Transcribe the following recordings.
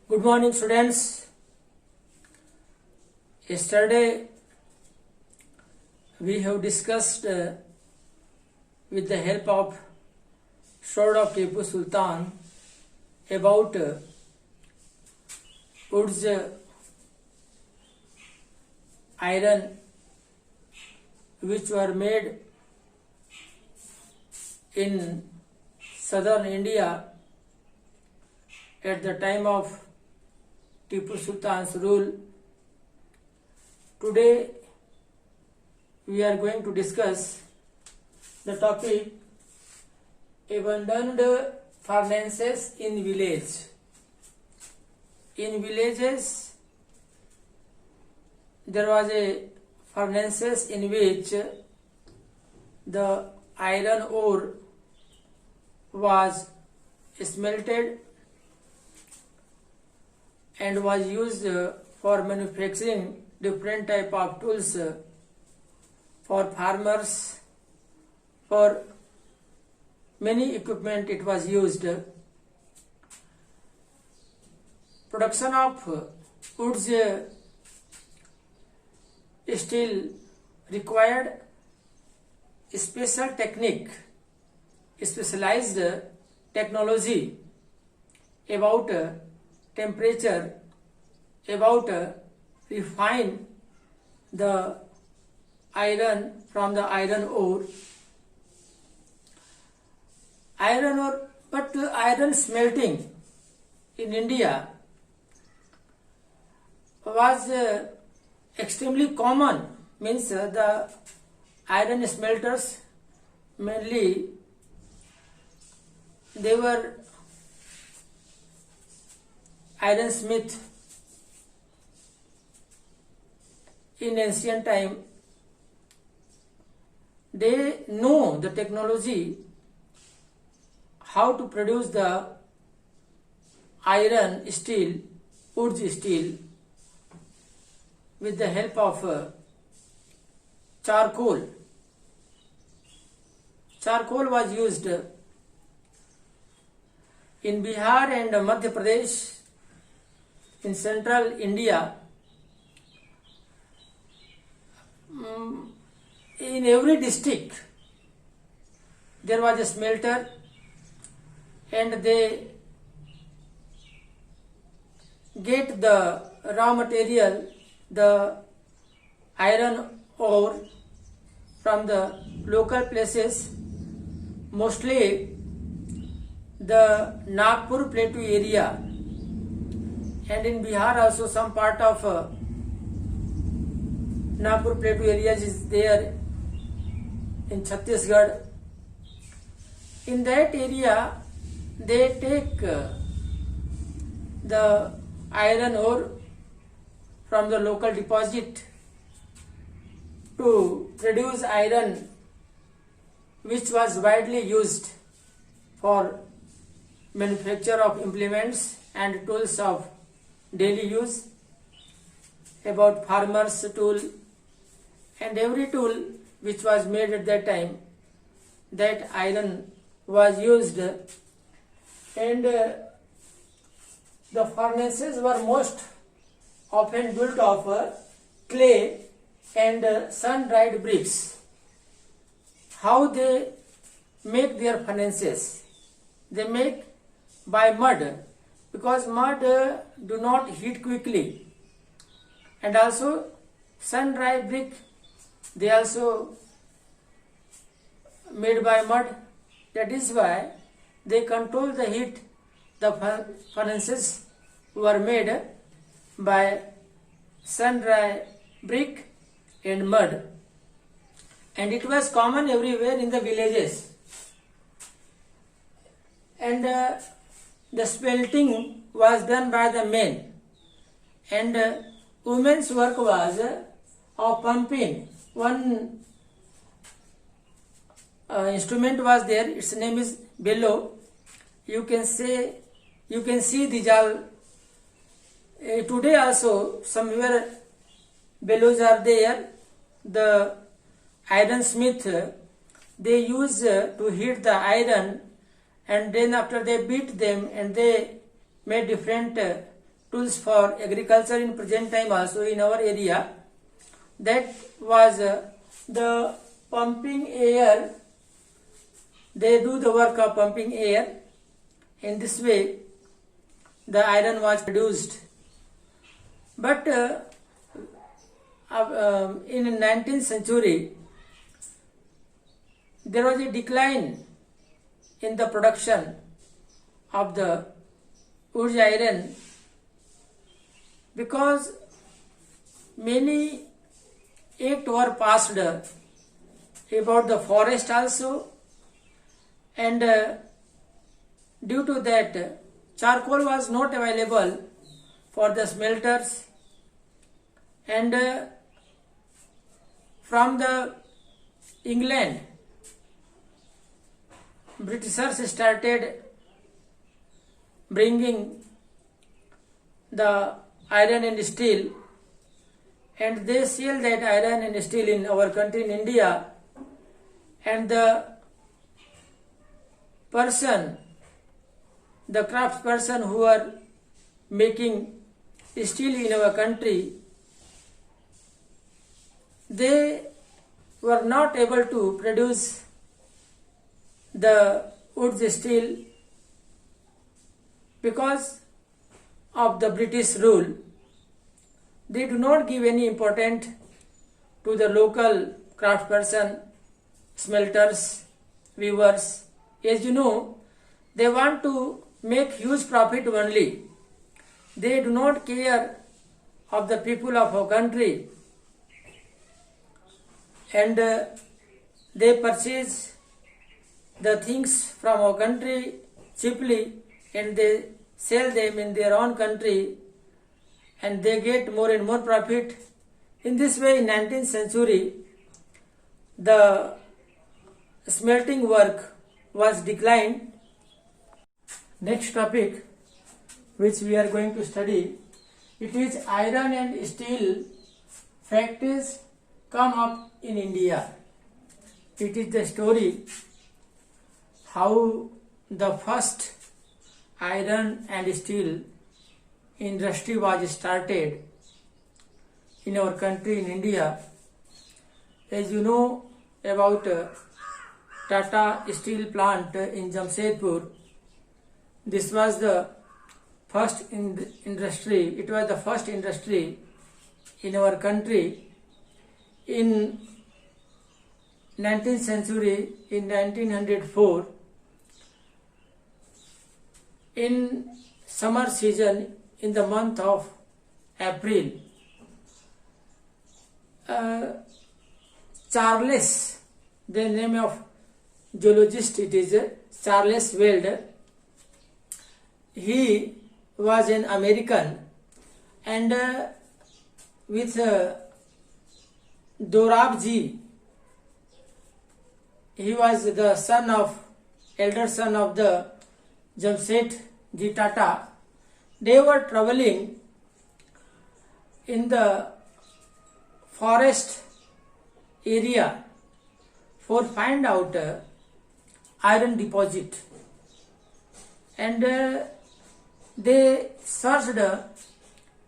Good morning, students. Yesterday we have discussed with the help of sword of Tipu Sultan about woods, iron which were made in southern India at the time of Tipu Sultan's rule. Today we are going to discuss the topic abandoned furnaces in village. In villages there was a furnaces in which the iron ore was smelted and was used for manufacturing different type of tools for farmers. For many equipment it was used. Production of woods still required special technique, specialized technology about temperature, about refine the iron from the iron ore. But iron smelting in India was extremely common. Means the iron smelters mainly they were iron smith in ancient time. They know the technology how to produce the iron steel, wood steel with the help of charcoal. Charcoal was used in Bihar and Madhya Pradesh, in central India. In every district there was a smelter and they get the raw material, the iron ore from the local places, mostly the Nagpur Plateau area, and in Bihar also some part of Nagpur Plateau areas is there, in Chhattisgarh. In that area they take the iron ore from the local deposit to produce iron, which was widely used for manufacture of implements and tools of daily use, about farmers tool and every tool which was made at that time, that iron was used. And the furnaces were most often built of clay and sun-dried bricks. How they make their furnaces? They make by mud, because mud do not heat quickly, and also sun-dried brick they also made by mud. That is why they control the heat. The furnaces were made by sun-dried brick and mud, and it was common everywhere in the villages. And the smelting was done by the men, and women's work was of pumping. One instrument was there, its name is bellow. You can see the jal. Today also somewhere bellows are there. The iron smith, they use to heat the iron, and then after they beat them and they made different tools for agriculture in present time also in our area. That was the pumping air. They do the work of pumping air. In this way, the iron was produced. But in 19th century, there was a decline in the production of the wood iron because many acts were passed about the forest also, and due to that charcoal was not available for the smelters, and from the England, Britishers started bringing the iron and steel, and they sell that iron and steel in our country in India, and the crafts person who are making steel in our country, they were not able to produce the wood steel because of the British rule. They do not give any importance to the local craftsperson, smelters, weavers. As you know, they want to make huge profit only. They do not care of the people of our country, and they purchase the things from our country cheaply, and they sell them in their own country, and they get more and more profit. In this way, in 19th century, the smelting work was declined. Next topic which we are going to study, it is iron and steel factories come up in India. It is the story how the first iron and steel industry was started in our country in India. As you know about Tata Steel Plant in Jamshedpur, this was the first industry. It was the first industry in our country. In 19th century, in 1904, in summer season, in the month of April, Charles, the name of geologist, it is Charles Weld. He was an American, and with Dorabji, he was the elder son of the Jamshedji Tata. They were traveling in the forest area for find out iron deposit, and they searched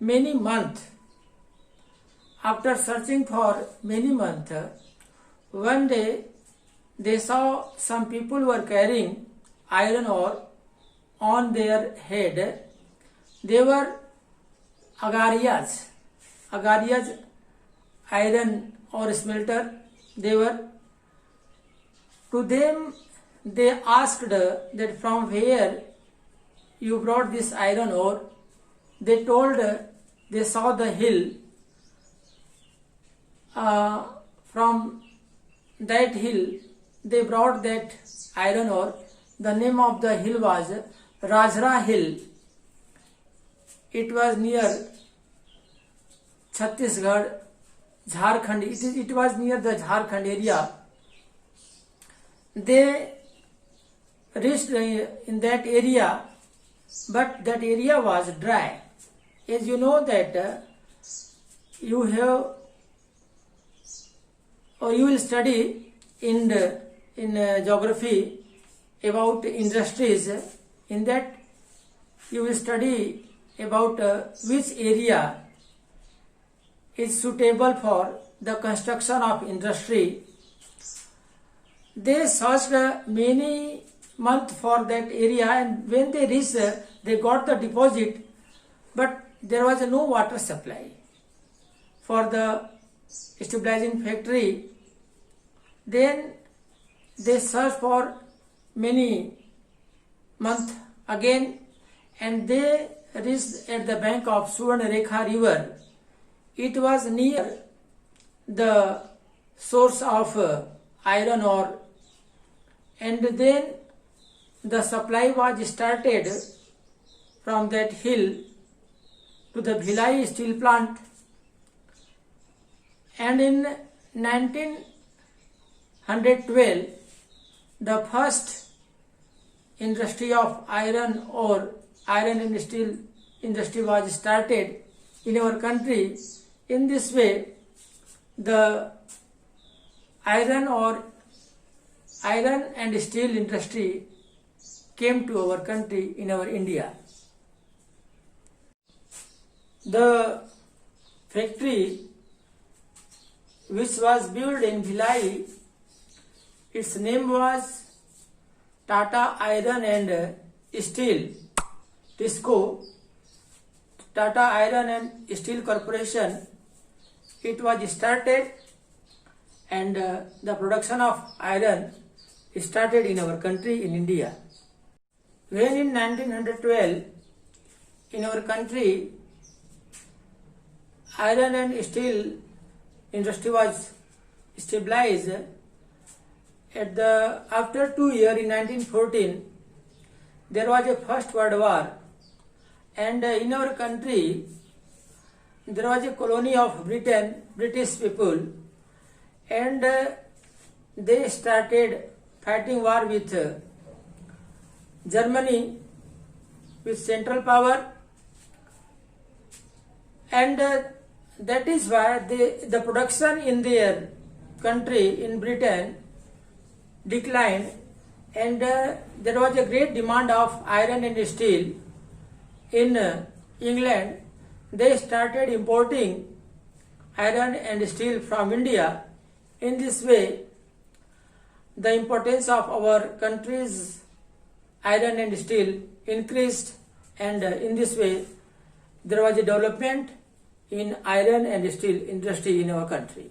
many months. After searching for many months, one day they saw some people were carrying iron ore on their head. They were Agarias, iron ore smelter. They were. To them, they asked that from where you brought this iron ore. They told they saw the hill. From that hill, they brought that iron ore. The name of the hill was Rajra Hill. It was near Chhattisgarh, Jharkhand. It was near the Jharkhand area. They reached in that area, but that area was dry. As you know that you have or you will study in geography about industries. In that you will study about which area is suitable for the construction of industry. They searched many months for that area, and when they reached, they got the deposit, but there was no water supply for the stabilizing factory. Then they searched for many months again, and they reached at the bank of Suvarnarekha river. It was near the source of iron ore, and then the supply was started from that hill to the Bhilai steel plant. And in 1912, the first industry of iron ore, iron and steel industry was started in our country. In this way, the iron and steel industry came to our country in our India. The factory which was built in Bhilai, its name was Tata Iron and Steel, TISCO, Tata Iron and Steel Corporation. It was started, and the production of iron started in our country in India. When in 1912 in our country iron and steel industry was stabilized, after 2 years in 1914 there was a First World War, and in our country there was a colony of British people, and they started fighting war with Germany with Central Power, and that is why the production in their country in Britain declined, and there was a great demand of iron and steel in England. They started importing iron and steel from India. In this way, the importance of our country's iron and steel increased, and in this way there was a development in iron and steel industry in our country.